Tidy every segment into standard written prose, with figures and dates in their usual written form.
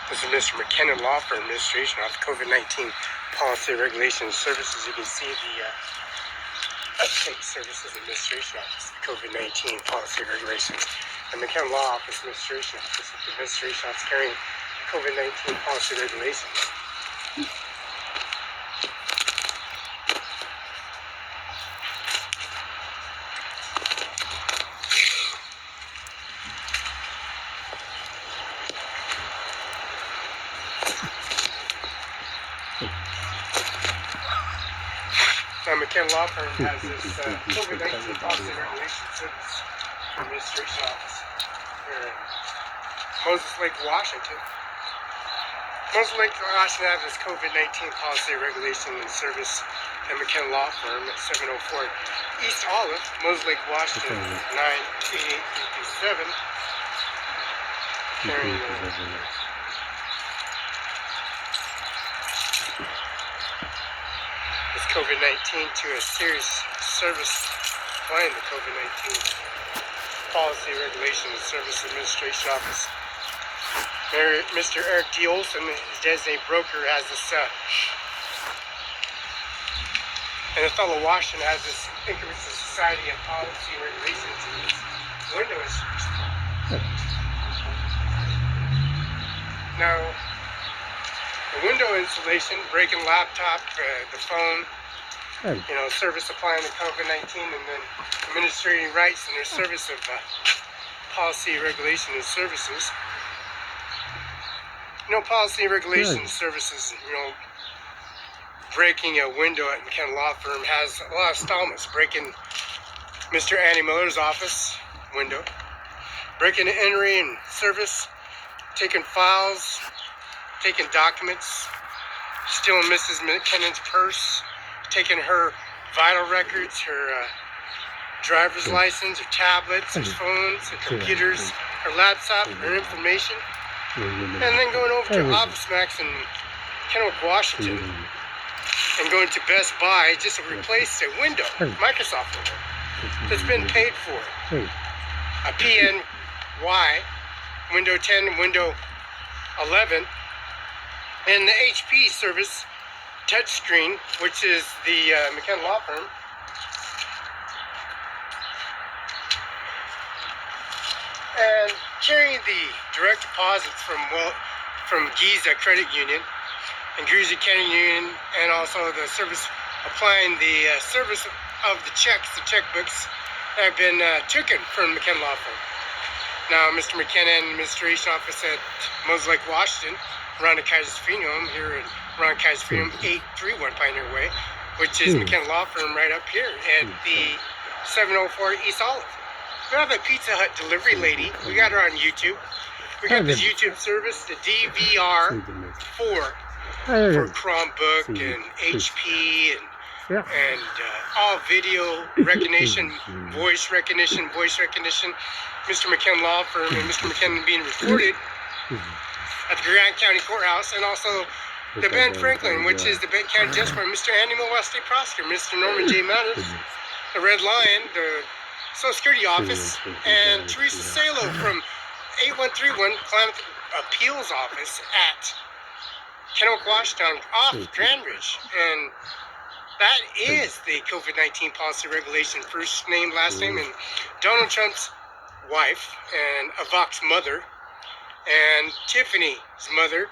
This is Mr. McKinnon Law Firm Administration Office COVID-19 Policy Regulations Services. You can see the Uptake Services Administration Office, COVID-19 Policy Regulations. The McKinnon Law Office Administration Office, the Administration Office carrying COVID-19 Policy Regulations. McKinnon Law Firm has this COVID-19 Policy Regulations Service Administration Office here in Moses Lake, Washington. Moses Lake, Washington has this COVID-19 Policy Regulation and Service at McKinnon Law Firm at 704 East Olive, Moses Lake, Washington, 98837. Carrying COVID-19 to a serious service applying the COVID-19 Policy Regulation and Service Administration Office. Mr. Eric D. Olson, his designated broker, has this, and Othello, Washington has this Increments of Society of Policy Regulations in this window installation. Now, the window installation, breaking laptop, the phone, service applying the COVID-19, and then administrating rights in their service of policy, regulation, and services. Policy, regulation, and services, breaking a window at McKinnon Law Firm has a lot of installments. Breaking Mr. Andy Miller's office window, breaking and entry and service, taking files, taking documents, stealing Mrs. McKinnon's purse, taking her vital records, her driver's license, her tablets, her phones, her computers, her laptop, her information, and then going over to Office Max in Kennewick, Washington, and going to Best Buy just to replace a window, Microsoft window, that's been paid for. A PNY, Window 10, Window 11, and the HP service touchscreen, which is the McKinnon Law Firm. And carrying the direct deposits from Giza Credit Union and Gruzy Credit Union, and also the service applying the service of the checks, the checkbooks that have been taken from McKinnon Law Firm. Now, Mr. McKinnon Administration Office at Moses Lake, Washington, around the Kaiser's Freedom, here at around Kaiser's Freedom 831 Pioneer Way, which is McKinnon Law Firm right up here at the 704 East Olive. We have a Pizza Hut delivery lady. We got her on YouTube. We got this YouTube service, the DVR4 for Chromebook and HP and all video recognition, voice recognition. Mr. McKinnon Law Firm and Mr. McKinnon being recorded at the Grant County Courthouse, and also the Ben Franklin, which is the Ben County Justice Department, Mr. Andy Milwell State Prosecutor, Mr. Norman J. Matters, the Red Lion, the Social Security Office, and Teresa Salo from 8131 Climate Appeals Office at Kennewick, Washington, off Grand Ridge. And that is the COVID-19 policy regulation, first name, last name, and Donald Trump's wife, and Ivanka's mother, and Tiffany's mother.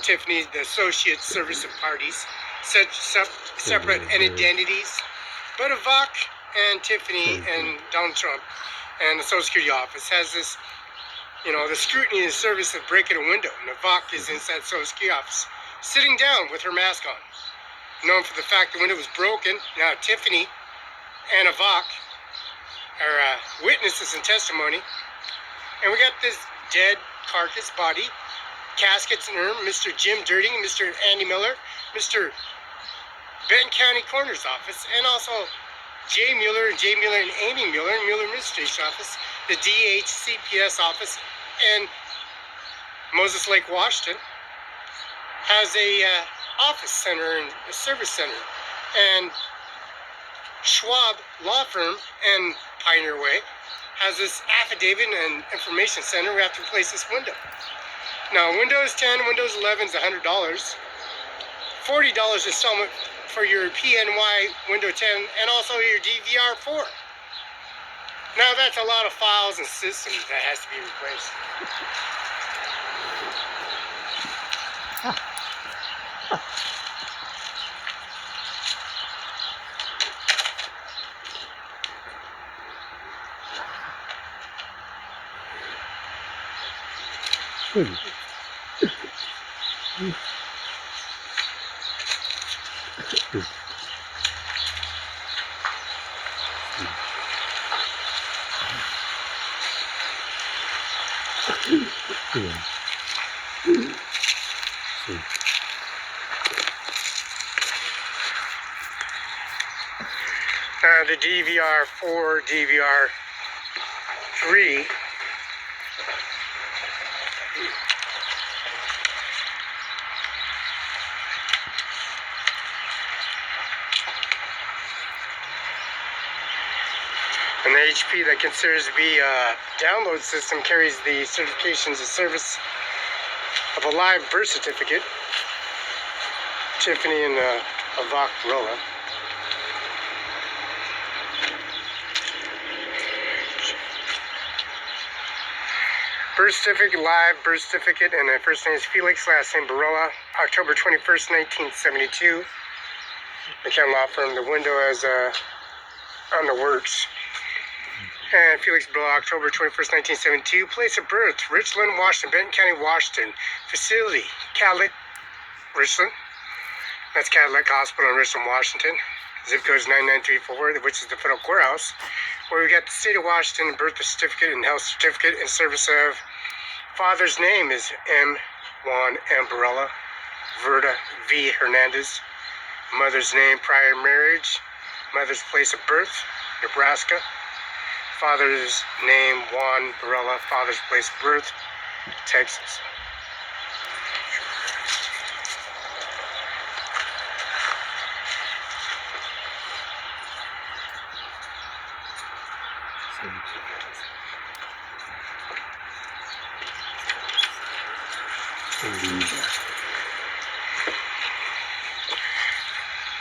Tiffany, the Associate Service of Parties, separate identities, but Ivanka and Tiffany and Donald Trump and the Social Security Office has this, the scrutiny and service of breaking a window. And Ivanka is inside the Social Security Office, sitting down with her mask on, known for the fact the window was broken. Now Tiffany and Ivanka are witnesses in testimony, and we got this dead carcass body, caskets and urn, Mr. Jim Dirting, Mr. Andy Miller, Mr. Benton County Coroner's Office, and also Jay Mueller and Amy Mueller, Mueller Administration Office, the DHCPS Office, and Moses Lake, Washington, has a office center and a service center, and Schwab Law Firm and Pioneer Way has this affidavit and information center. We have to replace this window. Now, Windows 10, Windows 11 is $100. $40 installment for your PNY Windows 10 and also your DVR4. Now that's a lot of files and systems that has to be replaced. The DVR4, DVR3 and the HP that considers to be a download system carries the certifications of service of a live birth certificate, Tiffany and Ivanka Barela. Birth certificate, live birth certificate, and the first name is Felix, last name Barela, October 21st, 1972. McKenna Law Firm, the window as on the works. And Felix Barela, October 21st, 1972. Place of birth, Richland, Washington, Benton County, Washington. Facility, Cadillac, Richland. That's Cadillac Hospital in Richland, Washington. Zip code is 99344, which is the federal courthouse, where we got the state of Washington birth certificate and health certificate in service of. Father's name is M. Juan M. Barela, Verda V. Hernandez. Mother's name, prior marriage. Mother's place of birth, Nebraska. Father's name, Juan Barela. Father's place of birth, Texas.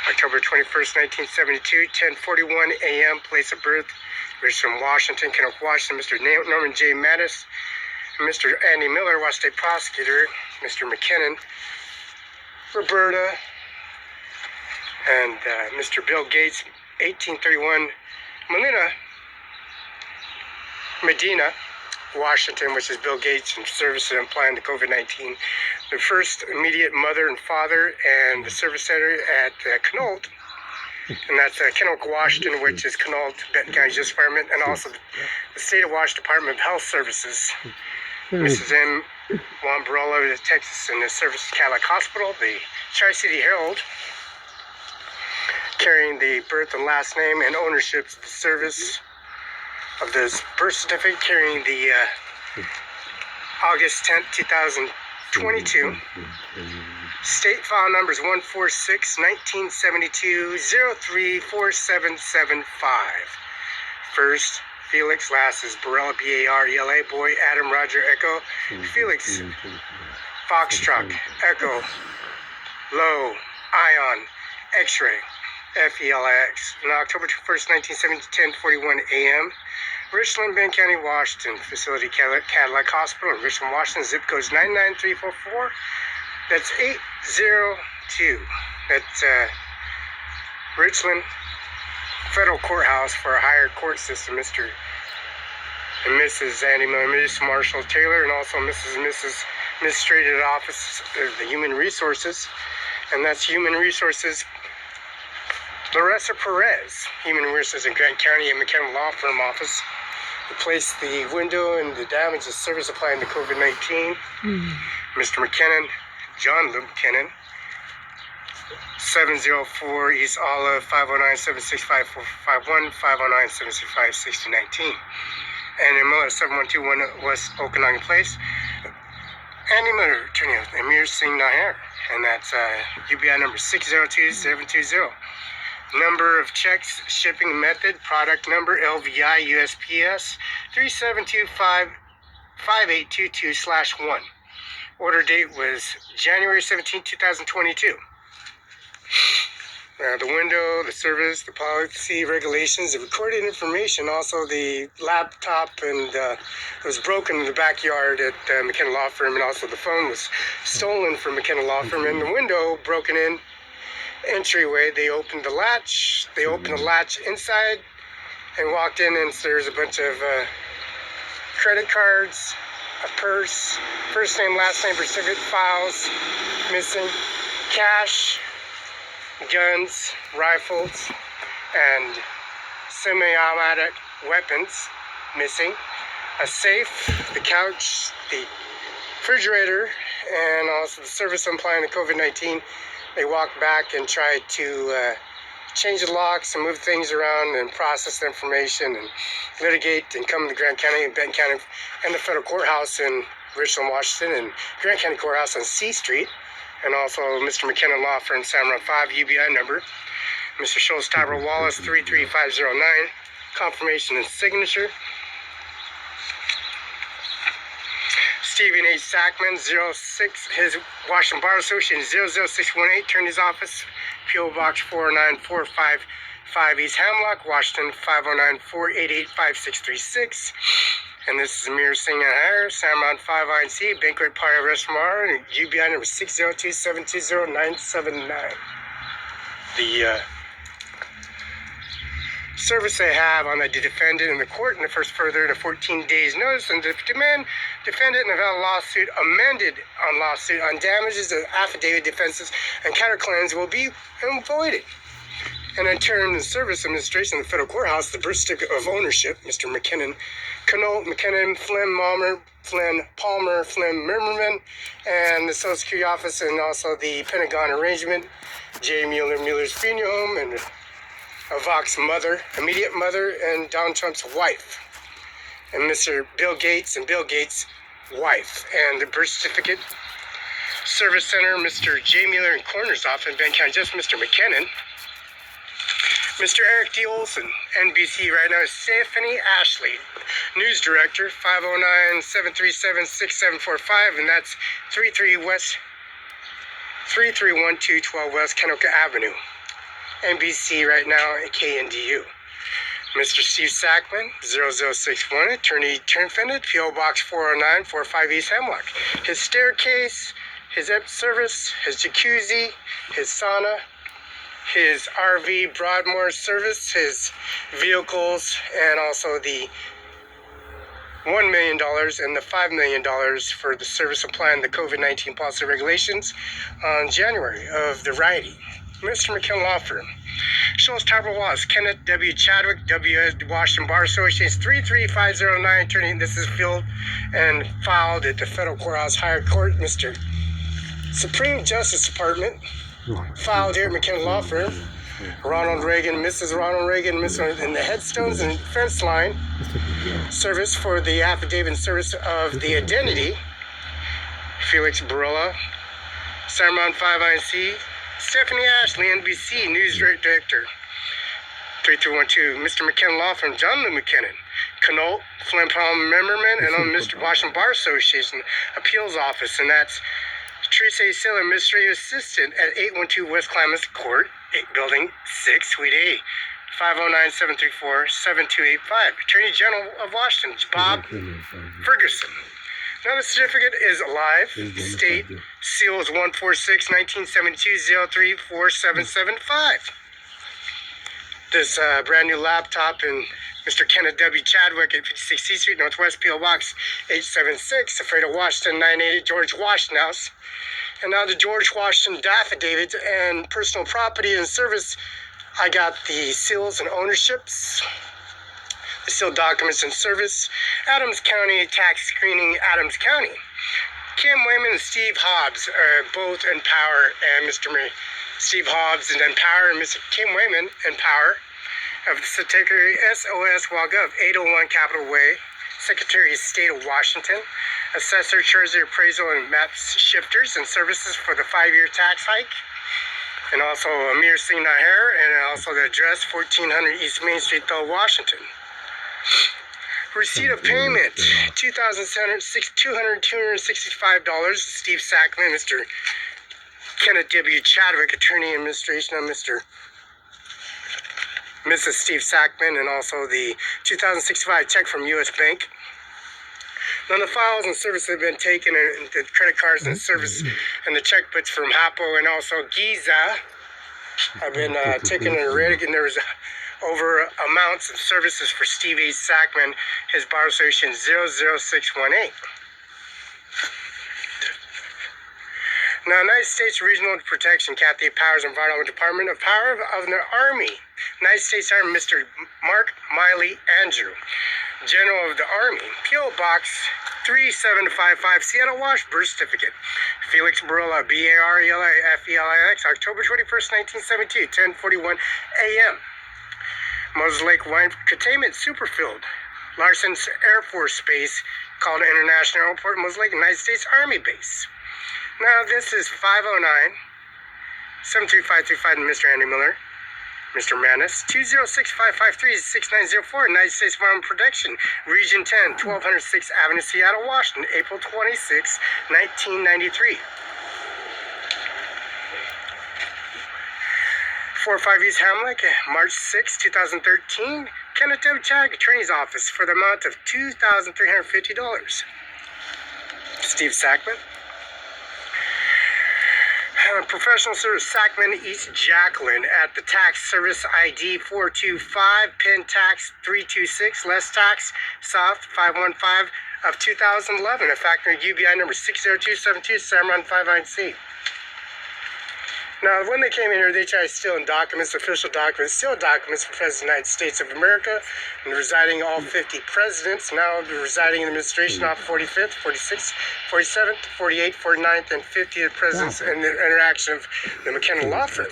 October 21st, 1972, 10:41 a.m., place of birth, Richland, Washington, Kennewick, Washington, Mr. Norman J. Mattis, Mr. Andy Miller, Washington State Prosecutor, Mr. McKinnon, Roberta, and Mr. Bill Gates, 1831, Medina, Washington, which is Bill Gates and services and applying to COVID-19. The first immediate mother and father, and the service center at Quinault, and that's Kennewick, Washington, which is Quinault, Benton County Justice Department, and also the State of Washington Department of Health Services. Mrs. M. Juan Barela, Texas, and the service Cadillac Hospital. The Tri-City Herald, carrying the birth and last name and ownership of the service of this birth certificate, carrying the August 10th, 2022. State file numbers 146-1972-034775. First, Felix. Last is Barela, B-A-R-E-L-A, boy, Adam, Roger, Echo. Felix, Foxtrot, Echo, Low, Ion, X-ray, F-E-L-I-X. On October 1st, 1970, 10:41 a.m., Richland, Benton County, Washington. Facility, Cadillac Hospital in Richland, Washington. Zip code is 99344. That's 802. That's Richland Federal Courthouse for a higher court system. Mr. and Mrs. Andy Miller, Mrs. Marshall Taylor, and also Mrs. and Mrs. Administrative Office of the Human Resources. And that's Human Resources Larissa Perez, Human Resources in Grant County and McKenna Law Firm Office. Replace the window and the damage of service applying to COVID-19. Mr. McKinnon, John Luke McKinnon, 704 East Olive, 509-765-4451, 509-765-6019. Andy Miller, 7121 West Okanagan Place. Andy Miller, attorney Amir Singh Nijjar, and that's UBI number 602720. Number of checks, shipping method, product number LVI USPS 37255822/1. Order date was January 17, 2022. The window, the service, the policy, regulations, the recorded information, also the laptop, and it was broken in the backyard at McKenna Law Firm, and also the phone was stolen from McKenna Law Firm, and the window broken in, entryway. They opened the latch inside and walked in, and there's a bunch of credit cards, a purse, first name, last name, birth certificate, files missing, cash, guns, rifles, and semi-automatic weapons missing, a safe, the couch, the refrigerator, and also the service applying the COVID-19. They walked back and tried to change the locks and move things around and process the information and litigate and come to Grant County and Benton County and the federal courthouse in Richland, Washington, and Grant County Courthouse on C Street. And also Mr. McKenna Law Firm, CIMARON5 UBI number, Mr. Schultz Tyler Wallace 33509, confirmation and signature. Stephen H. Sackman 06, his Washington Bar Association 00618, Attorney's Office, P.O. Box 49455 East Hamlock, Washington 509-488-5636. And this is Amir Singh and Hire, CIMARON5INC, Banquet Party Restaurant, UBI number 602-720-979. The service they have on the defendant in the court in the first further to 14 days notice, and the defendant in a lawsuit amended on lawsuit on damages of affidavit defenses and counterclaims will be avoided. And in turn, the service administration of the federal courthouse, the birth certificate of ownership, Mr. McKinnon, Connaught, McKinnon, Flynn, Malmer, Flynn, Palmer, Flynn, Mimmerman, and the Social Security Office, and also the Pentagon arrangement, J. Mueller's funeral home, and Ivak's mother, immediate mother, and Donald Trump's wife, and Mr. Bill Gates and Bill Gates' wife, and the birth certificate, service center, Mr. J. Mueller and Coroner's Office in Benton County, just Mr. McKinnon. Mr. Eric D. Olson, NBC right now, is Stephanie Ashley, News Director, 509-737-6745, and that's 3312 West Kenoka Avenue. NBC right now at KNDU. Mr. Steve Sackman, 0061, Attorney Defendant, P.O. Box 409-45 East Hemlock. His staircase, his service, his jacuzzi, his sauna, his RV Broadmoor service, his vehicles, and also the $1 million and the $5 million for the service applying the COVID-19 policy regulations on January of the writing. Mr. McKenna Law Firm. Schultz Tyler Wallace, Kenneth W. Chadwick, W. Washington Bar Association 33509, attorney. This is filled and filed at the Federal Courthouse Higher Court, Mr. Supreme Justice Department. Filed here at McKenna Law Firm. Ronald Reagan, Mrs. Ronald Reagan, and the headstones and fence line service for the affidavit and service of the identity. Felix Barela, CIMARON5INC, Stephanie Ashley, NBC News Director, 3312. Mr. McKenna Law Firm, John Lou McKinnon, Connaught, Flynn Palmer Memberman, and on Mr. Washington Bar Association Appeals Office, and that's Teresa Sill, Administrative Assistant at 812 West Klamath Court, Building 6, Suite A, 509-734-7285. Attorney General of Washington, Bob Ferguson. Now the certificate is alive. State seal is 146-1972-034775. This brand new laptop in Mr. Kenneth W. Chadwick at 56 C Street, Northwest, P.O. Box 876, Alfredo, Washington, 980 George Washington House. And now the George Washington affidavit and personal property and service. I got the seals and ownerships, the sealed documents and service. Adams County tax screening, Adams County. Kim Wayman and Steve Hobbs are both in power, and Mr. Steve Hobbs and Empower, and Mr. Kim Wayman in power of the Secretary SOS WAGov, 801 Capitol Way, Secretary of State of Washington, Assessor, Treasury, Appraisal, and Maps Shifters and Services for the 5-year tax hike. And also Amir Singh, and also the address 1400 East Main Street, Thel, Washington. Receipt of payment, $265. Steve Sackman, Mr. Kenneth W. Chadwick, Attorney Administration of Mrs. Steve Sackman, and also the 2065 check from U.S. Bank. None of the files and services have been taken, and the credit cards and service and the checkbooks from Hapo and also Giza have been taken and read, and there was over amounts of services for Steve H. Sackman, his bar association 00618. Now, United States Regional Protection, Kathy Powers, Environmental Department of Power of the Army. United States Army, Mr. Mark Miley Andrew, General of the Army. P.O. Box 3755, Seattle, Wash, birth certificate. Felix Barela, Barelix, October 21st, 1972, 10:41 a.m. Moses Lake Wine Containment Superfield, Larson's Air Force Base, called International Airport, Moses Lake, United States Army Base. Now, this is 509-73535, Mr. Andy Miller, Mr. Manis, 206-553-6904, United States Environmental Protection, Region 10, 1206 Avenue, Seattle, Washington, April 26, 1993. 45 East Hamlet, March 6, 2013, Kenneth W. Chadwick, Attorney's Office, for the amount of $2,350. Steve Sackman. Professional Service Sackman East Jacqueline at the tax service ID 425, PIN tax 326, less tax South 515 of 2011, a factory UBI number 60272, CIMARON5INC. Now, when they came in here, they tried stealing documents, official documents, steal documents from the President of the United States of America, and residing all 50 presidents, now residing in the administration off 45th, 46th, 47th, 48th, 49th, and 50th presidents, and the interaction of the McKenna law firm.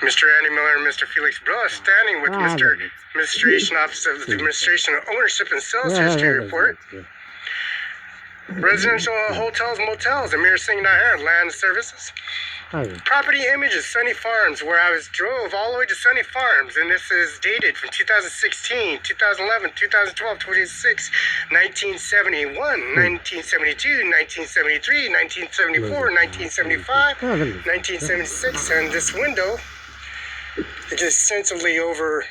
Mr. Andy Miller and Mr. Felix Barela, standing with Mr. Administration Office of the Administration of Ownership and Sales History Report. Residential hotels, motels, Amir Singh, Land Services. Property images, Sunny Farms, where I drove all the way to Sunny Farms, and this is dated from 2016, 2011, 2012, 2006, 1971, 1972, 1973, 1974, 1975, 1976, and this window is extensively over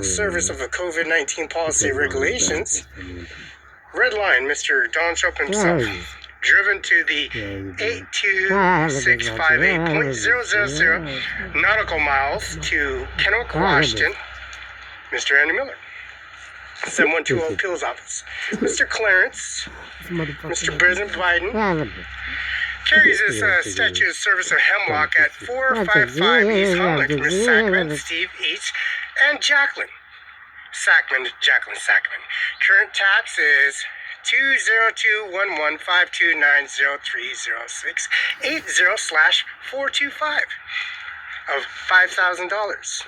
service of the COVID-19 policy regulations. Red line, Mr. Donald Trump himself. Driven to the 82658.000 nautical miles to Kennewick, Washington, Mr. Andy Miller. 7120 Appeals Office. Mr. Clarence, Mr. President Biden, carries his statute of service of Hemlock at 455 East Hamlet, Ms. Sackman, Steve H., and Jacqueline Sackman. Current tax is 202-11529030680/425 of $5,000,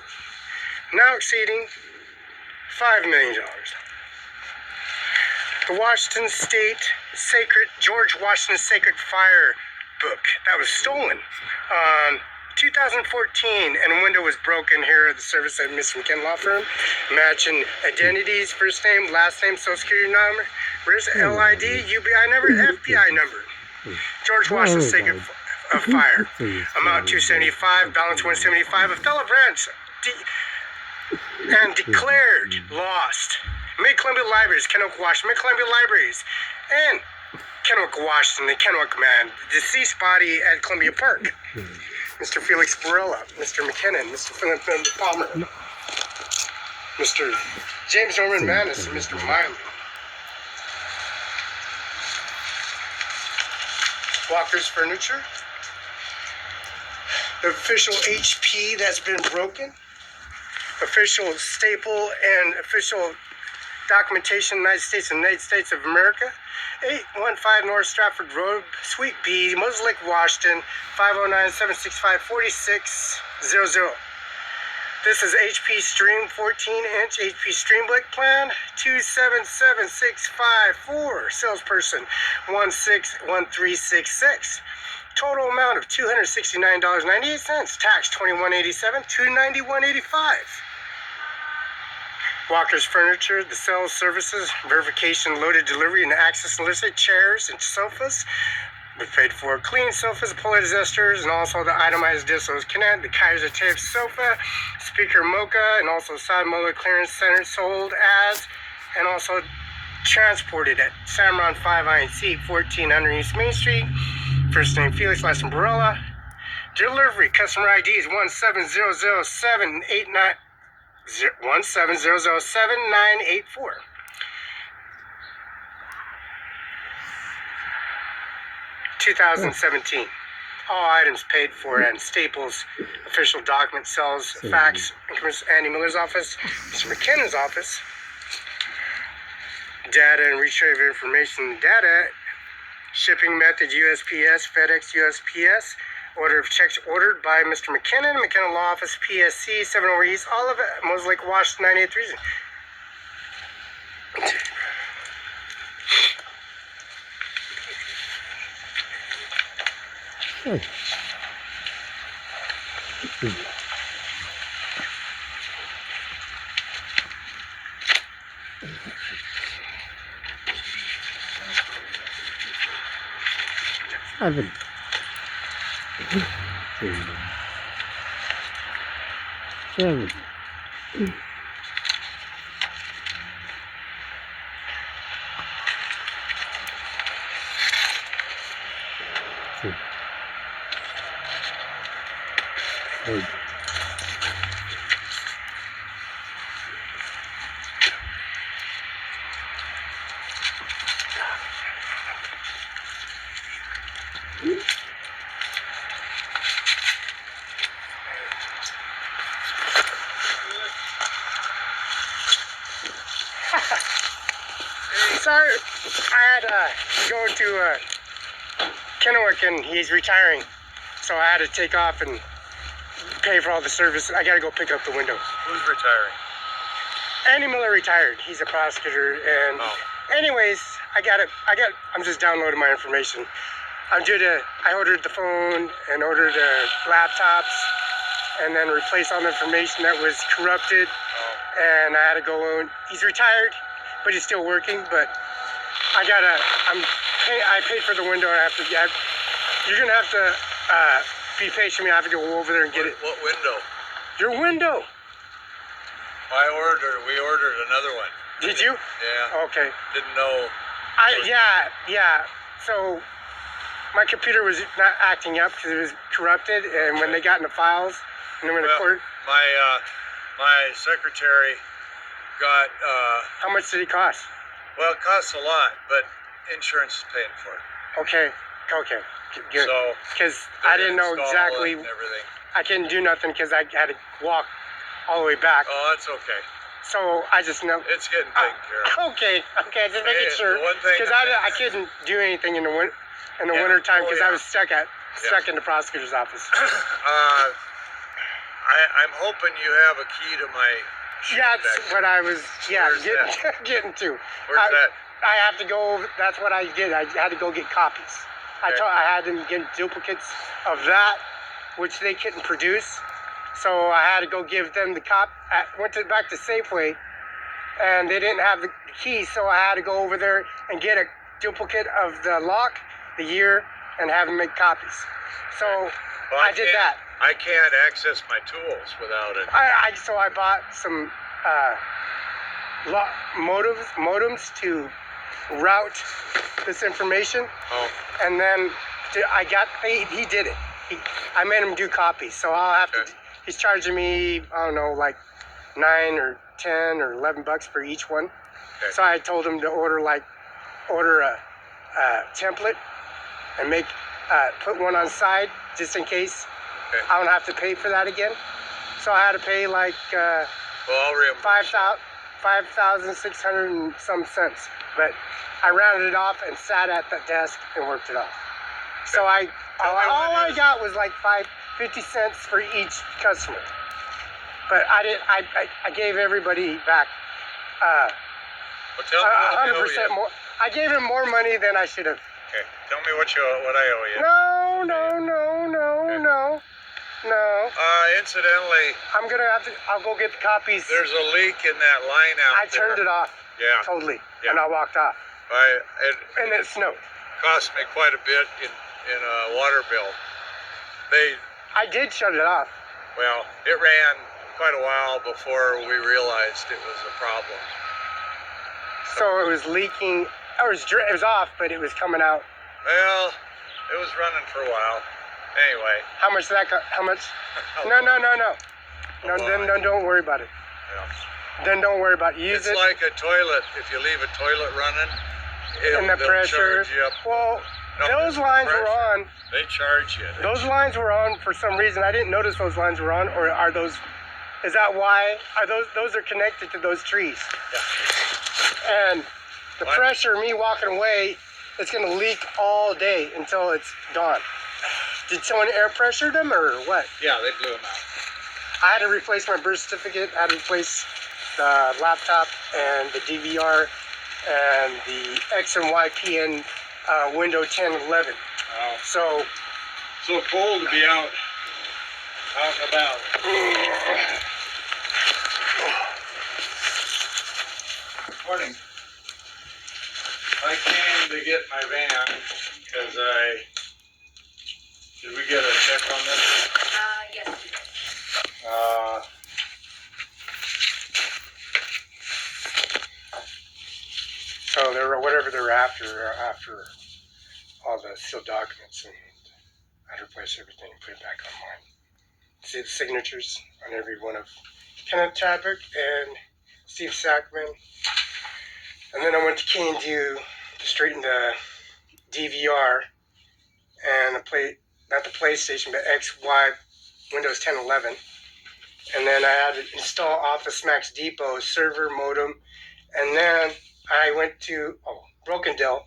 now exceeding $5 million. The Washington State George Washington Sacred Fire book that was stolen on 2014, and a window was broken here at the service at Miss McKenna Law Firm, matching identities, first name, last name, social security number, where's LID, UBI number, FBI number. George Washington Sacred Fire, amount 275, balance 175, Othello branch, and declared lost. Mid-Columbia Libraries, Kennewick, Washington, Mid-Columbia Libraries, and Kennewick, Washington, the Kennewick man, deceased body at Columbia Park. Mr. Felix Barela, Mr. McKinnon, Mr. Philip Palmer, Mr. James Norman Manis, and Mr. Miley. Walker's Furniture. The official HP that's been broken. Official staple and official documentation, United States and United States of America. 815 North Stratford Road, Suite B, Moses Lake, Washington, 509-765-4600. This is HP Stream 14-inch HP Stream Blick Plan 277654. Salesperson 161366. Total amount of $269.98. Tax $21.87 to $91.85. Walker's Furniture, the sales services, verification, loaded delivery, and access and listed chairs and sofas. We paid for clean sofas, polyesters, and also the itemized discs. Connect the Kaiser tape sofa, speaker mocha, and also side molar clearance center sold as, and also transported at CIMARON5INC, 1400 East Main Street. First name Felix, last name Barela. Delivery customer ID is 1700789. 17007-984. $2,017. All items paid for and Staples official document sells fax and Andy Miller's office, Mr. McKinnon's office. Data and retrieve information data. Shipping method USPS, FedEx, USPS. Order of checks ordered by Mr. McKinnon, McKinnon Law Office, PSC, 7 over East, Olive, Moses Lake, Washington, 983. Seven. Seven. Eight. Sorry, I had to go to Kennewick and he's retiring. So I had to take off and pay for all the service. I gotta go pick up the window. Who's retiring? Andy Miller retired. He's a prosecutor. And anyways, I'm just downloading my information. I ordered the phone and ordered laptops and then replaced all the information that was corrupted. And I had to go, he's retired, but he's still working, but I paid for the window and you're gonna have to be patient with me. I have to go over there and get it. What window? Your window. We ordered another one. Did you? Yeah. Okay. Didn't know. Yeah. So my computer was not acting up because it was corrupted, and when they got in the files, and then when the court. My secretary got. How much did it cost? Well, it costs a lot, but insurance is paying for it. Okay. Good. So. Because I didn't know exactly. And everything. I couldn't do nothing because I had to walk all the way back. Oh, that's okay. So I just know. It's getting taken care of. Okay, just making sure. Because I couldn't do anything in the winter time because I was stuck in the prosecutor's office. I'm hoping you have a key to my. That's what I was. Getting to. Where's that? I have to go. That's what I did. I had to go get copies. Okay. I had them get duplicates of that, which they couldn't produce. So I had to go give them the went back to Safeway, and they didn't have the key, so I had to go over there and get a duplicate of the lock, the year, and have them make copies. So I did that. I can't access my tools without it. So I bought some modems to route this information, and then he did it. I made him do copies, so I'll have to. He's charging me, I don't know, like $9 or $10 or $11 for each one. Okay. So I told him to order a template and put one on side just in case I don't have to pay for that again. So I had to pay like $5,600 and some cents. But I rounded it off and sat at the desk and worked it off. So all I got was like 50 cents for each customer. But I gave everybody back 100% more. I gave him more money than I should have Okay. Tell me what I owe you. No. Incidentally, I'll go get the copies. there's a leak in that line out I turned it off. Yeah. Totally. Yeah. And I walked off. It And it snowed. cost me quite a bit in a water bill. I did shut it off. Well, it ran quite a while before we realized it was a problem. So it was leaking. It was off, but it was coming out. Well, it was running for a while. Anyway. How much did that cost? How much? No. No, don't worry about it. Yeah. Then don't worry about it. Use It's it. like a toilet. If you leave a toilet running, And the they'll pressure. charge you up. Well, No, those the lines were pressure. on. They charge you. Those lines were on for some reason. I didn't notice those lines were on, or are those? Is that why? Are those are connected to those trees? Yeah. And the What? pressure, me walking away, it's gonna leak all day until it's gone. Did someone air pressure them or what? Yeah, they blew them out. I had to replace my birth certificate. I had to replace the laptop and the DVR and the X and Y PN window 10, 11. Oh, So so cold to be out and about. Morning. I came to get my van because did we get a check on this? Yes, we did. So they were whatever they were after all the sealed documents, and I had to replace everything and put it back online. See the signatures on every one of Kenneth Chadwick and Steve Sackman. And then I went to K&U to straighten the DVR and not the PlayStation, but XY Windows 10, 11. And then I had to install Office Max Depot server modem. And then I went to Brokendale.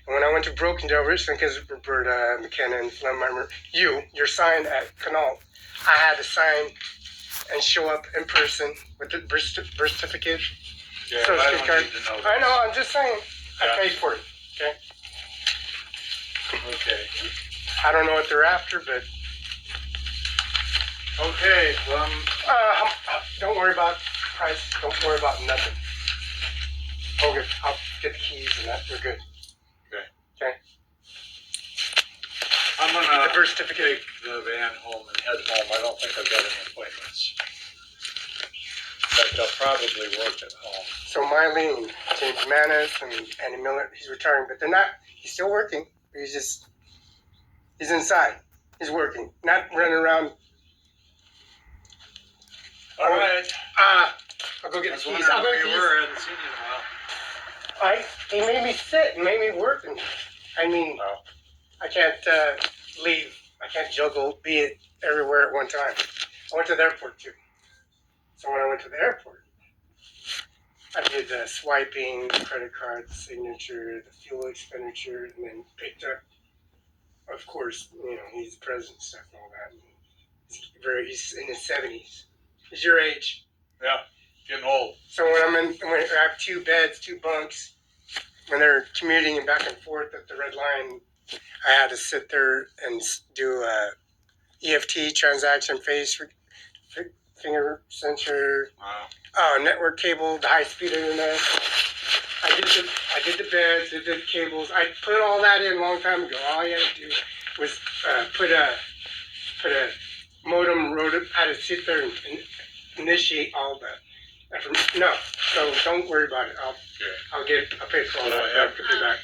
And when I went to Brokendale, Richmond, because Roberta McKenna and Flemmer, your sign at Canal, I had to sign and show up in person with the birth certificate. Yeah, Social I don't card. need to know I that. know, I'm just saying. Yeah. I paid for it. Okay. Okay. I don't know what they're after, but Okay, well, don't worry about price. Don't worry about nothing. Okay, I'll get the keys and that. We're good. Okay. I'm gonna The birth certificate. take the van home and head home. I don't think I've got any appointments. In fact, I'll probably work at home. So Mylene, James Manis, and Andy Miller, he's retiring, but they're not. He's still working. He's inside. He's working, not running around. All right. I'll go get I was the keys. wondering I'll go where get the you keys. were. I hadn't seen you in a while. He made me sit and made me work. And I mean, Oh. I can't leave. I can't juggle, be it everywhere at one time. I went to the airport too. So when I went to the airport, I did the swiping, the credit card, the signature, the fuel expenditure, and then picked up. Of course, he's the president stuff and all that. And he's in his 70s. He's your age. Yeah, getting old. So when I have 2 beds, 2 bunks, when they're commuting back and forth at the red line, I had to sit there and do a EFT transaction finger sensor, Wow. network cable, the high speed internet. I did the beds, I did the cables. I put all that in a long time ago. All you had to do was put a modem. I had to sit there and initiate all that. No, so don't worry about it. I'll pay for all that. I'll be back.